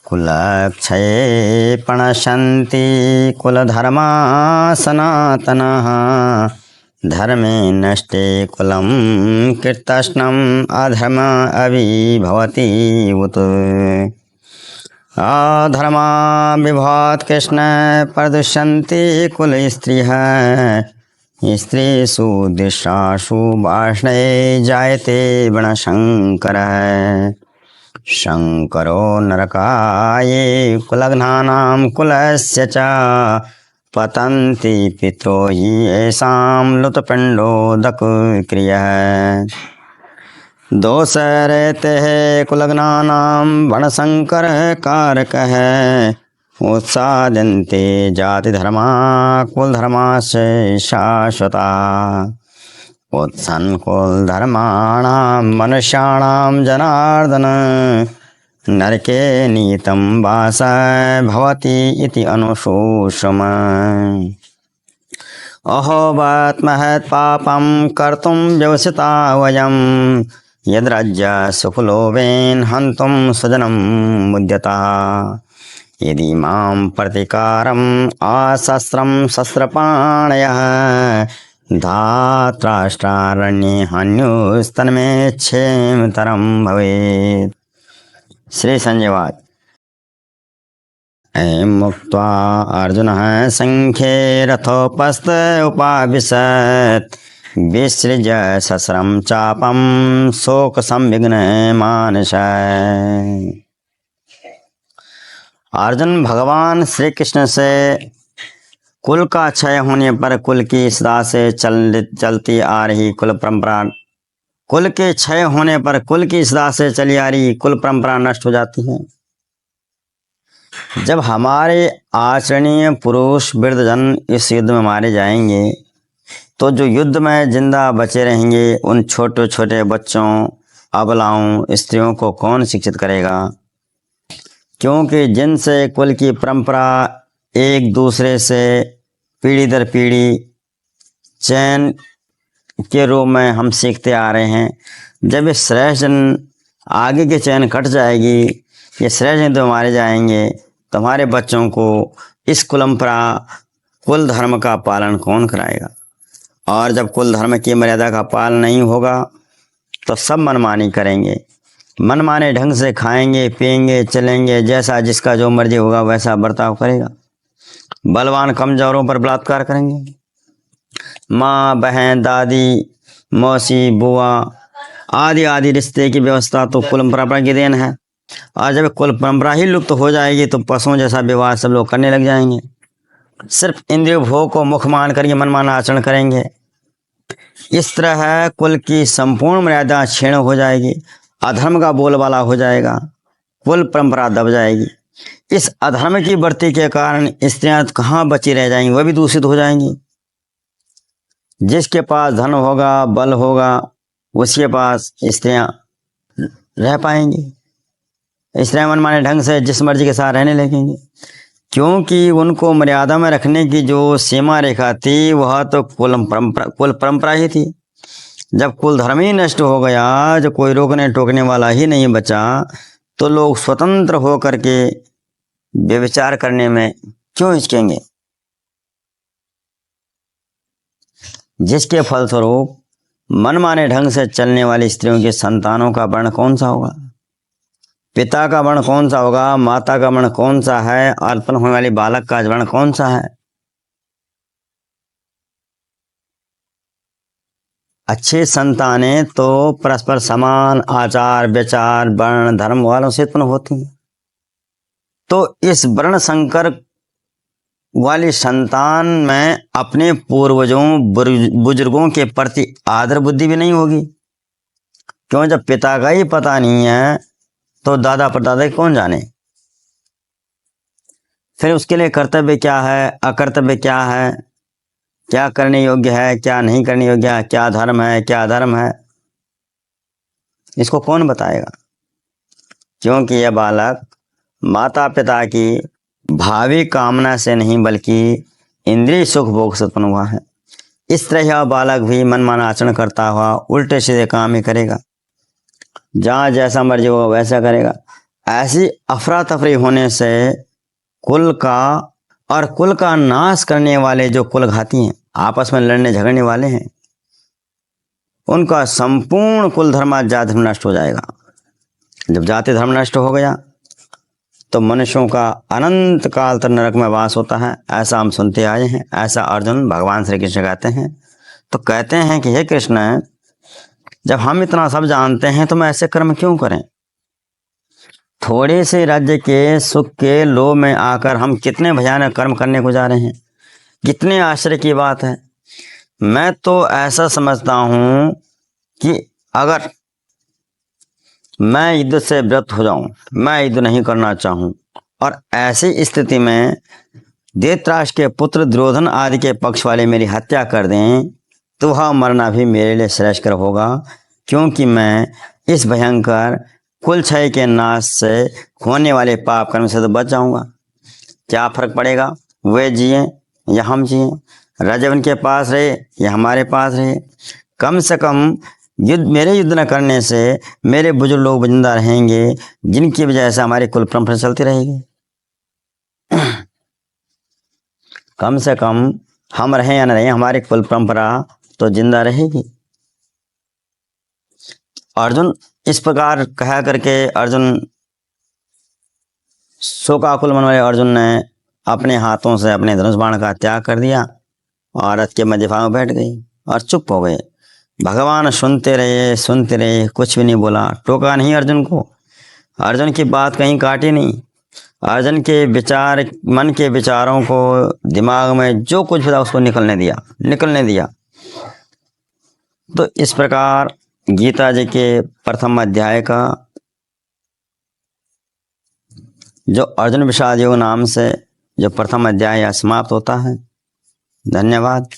कुलक्षये प्रणश्यन्ति कुलधर्मा सनातनः धर्मे नष्टे कुलं कीर्तस्नम् अधर्म अभिभवति उत अधर्मा विभवात् कृष्ण प्रदुष्यन्ति कुलस्त्रियः स्त्रीषु दिशासु वाष्णे जायते वर्णशङ्करः शङ्करो नरकाये कुलघ्नानां कुलस्य च पतन्ति पितरो हि येषां लुतपिण्डोदकक्रियः दोष रहते हैं कुलघ्नानां वर्णशङ्करकारकः उत्सादन्ते जातिधर्मा कुलधर्माश्च शाश्वता उत्सन् कुलधर्माणां मनुष्याणां जनार्दन नरके नीतं वासः भवति इति अनुशोषम् अहोबत् महत् पापं कर्तुं व्यवसिता वयं यद्राज्य सुखलोभेन हन्तुं स्वजनं मुद्यता यदि मां प्रतिकारम् आशस्त्रं शस्त्रपाणयः धात्राष्ट्रारण्ये हन्युस्तन्मे क्षेमतरं भवेत्। श्री संजयवाद। मुक्त्वा अर्जुनः संख्ये रथोपस्थ उपाविशत् विसृज्य शस्त्रं चापं शोक संविघ्न मानसः। अर्जुन भगवान श्री कृष्ण से कुल का क्षय होने पर कुल की सदा से चलती आ रही कुल परंपरा, कुल के क्षय होने पर कुल की सदा से चली आ रही कुल परंपरा नष्ट हो जाती है। जब हमारे आचरणीय पुरुष वृद्धजन इस युद्ध में मारे जाएंगे तो जो युद्ध में जिंदा बचे रहेंगे उन छोटे छोटे बच्चों, अबलाओं, स्त्रियों को कौन शिक्षित करेगा? क्योंकि जिनसे कुल की परंपरा एक दूसरे से पीढ़ी दर पीढ़ी चैन के रूप में हम सीखते आ रहे हैं, जब ये श्रेष्ठ जन आगे की चैन कट जाएगी, ये श्रेष्ठ जन तो मारे जाएंगे, तुम्हारे बच्चों को इस कुलम्परा कुल धर्म का पालन कौन कराएगा? और जब कुल धर्म की मर्यादा का पालन नहीं होगा तो सब मनमानी करेंगे, मनमाने ढंग से खाएंगे, पिएंगे, चलेंगे, जैसा जिसका जो मर्जी होगा वैसा बर्ताव करेगा। बलवान कमजोरों पर बलात्कार करेंगे। माँ, बहन, दादी, मौसी, बुआ आदि आदि रिश्ते की व्यवस्था तो कुल परंपरा की देन है। और जब कुल परंपरा ही लुप्त हो जाएगी तो पशुओं जैसा व्यवहार सब लोग करने लग जाएंगे। सिर्फ इंद्रिय भोग को मुख मान करके मनमाना आचरण करेंगे। इस तरह कुल की संपूर्ण मर्यादा क्षीण हो जाएगी, अधर्म का बोलबाला हो जाएगा, कुल परंपरा दब जाएगी। इस अधर्म की बढ़ती के कारण स्त्रियां कहाँ बची रह जाएंगी, वह भी दूषित हो जाएंगी। जिसके पास धन होगा, बल होगा, उसके पास स्त्रियां रह पाएंगी। स्त्रियां मनमाने ढंग से जिस मर्जी के साथ रहने लगेंगी, क्योंकि उनको मर्यादा में रखने की जो सीमा रेखा थी वह तो कुल परंपरा ही थी। जब कुल धर्म ही नष्ट हो गया, जो कोई रोकने टोकने वाला ही नहीं बचा, तो लोग स्वतंत्र हो करके व्यभिचार करने में क्यों हिचकेंगे? जिसके फलस्वरूप मनमाने ढंग से चलने वाली स्त्रियों के संतानों का वर्ण कौन सा होगा, पिता का वर्ण कौन सा होगा, माता का वर्ण कौन सा है, और उत्पन्न होने वाली बालक का वर्ण कौन सा है? अच्छी संतानें तो परस्पर समान आचार विचार वर्ण धर्म वालों से उत्पन्न होती हैं। तो इस वर्ण संकर वाली संतान में अपने पूर्वजों बुजुर्गों के प्रति आदर बुद्धि भी नहीं होगी। क्यों? जब पिता का ही पता नहीं है तो दादा परदादा कौन जाने। फिर उसके लिए कर्तव्य क्या है, अकर्तव्य क्या है, क्या करने योग्य है, क्या नहीं करने योग्य है, क्या धर्म है, क्या अधर्म है, इसको कौन बताएगा? क्योंकि यह बालक माता पिता की भावी कामना से नहीं बल्कि इंद्रिय सुख भोग से उत्पन्न हुआ है। इस तरह यह बालक भी मनमाना आचरण करता हुआ उल्टे सीधे काम ही करेगा, जहाँ जैसा मर्जी होगा वैसा करेगा। ऐसी अफरा तफरी होने से कुल का नाश करने वाले जो कुल घाती हैं, आपस में लड़ने झगड़ने वाले हैं, उनका संपूर्ण कुल धर्म जाति धर्म नष्ट हो जाएगा। जब जाति धर्म नष्ट हो गया तो मनुष्यों का अनंत काल तक नरक में वास होता है, ऐसा हम सुनते आए हैं। ऐसा अर्जुन भगवान श्री कृष्ण कहते हैं। तो कहते हैं कि हे कृष्ण, जब हम इतना सब जानते हैं तो हम ऐसे कर्म क्यों करें? थोड़े से राज्य के सुख के लोभ में आकर हम कितने भयानक कर्म करने को जा रहे हैं। कितने आश्चर्य की बात है। मैं तो ऐसा समझता हूं कि अगर मैं युद्ध से व्रत हो जाऊं, मैं युद्ध नहीं करना चाहूं, और ऐसी स्थिति में धृतराष्ट्र के पुत्र दुर्योधन आदि के पक्ष वाले मेरी हत्या कर दें, तो वह मरना भी मेरे लिए श्रेष्ठकर होगा, क्योंकि मैं इस भयंकर कुल क्षय के नाश से होने वाले पाप कर्म से तो बच जाऊंगा। क्या फर्क पड़ेगा, वे जिए या हम जिए, राज्य उनके पास रहे या हमारे पास रहे। कम से कम मेरे युद्ध न करने से मेरे बुजुर्ग लोग जिंदा रहेंगे, जिनकी वजह से हमारी कुल परंपरा चलती रहेगी। कम से कम हम रहें या न रहें, हमारी कुल परंपरा तो जिंदा रहेगी। अर्जुन इस प्रकार कहा करके शोकाकुल मन वाले अर्जुन ने अपने हाथों से अपने धनुष बाण का त्याग कर दिया और रथ के मध्य भाग में बैठ गई और चुप हो गए। भगवान सुनते रहे, कुछ भी नहीं बोला, टोका नहीं अर्जुन को। अर्जुन की बात कहीं काटी नहीं। अर्जुन के विचार, मन के विचारों को, दिमाग में जो कुछ भी था उसको निकलने दिया। तो इस प्रकार गीता जी के प्रथम अध्याय का जो अर्जुन विषाद योग नाम से जो प्रथम अध्याय समाप्त होता है। धन्यवाद।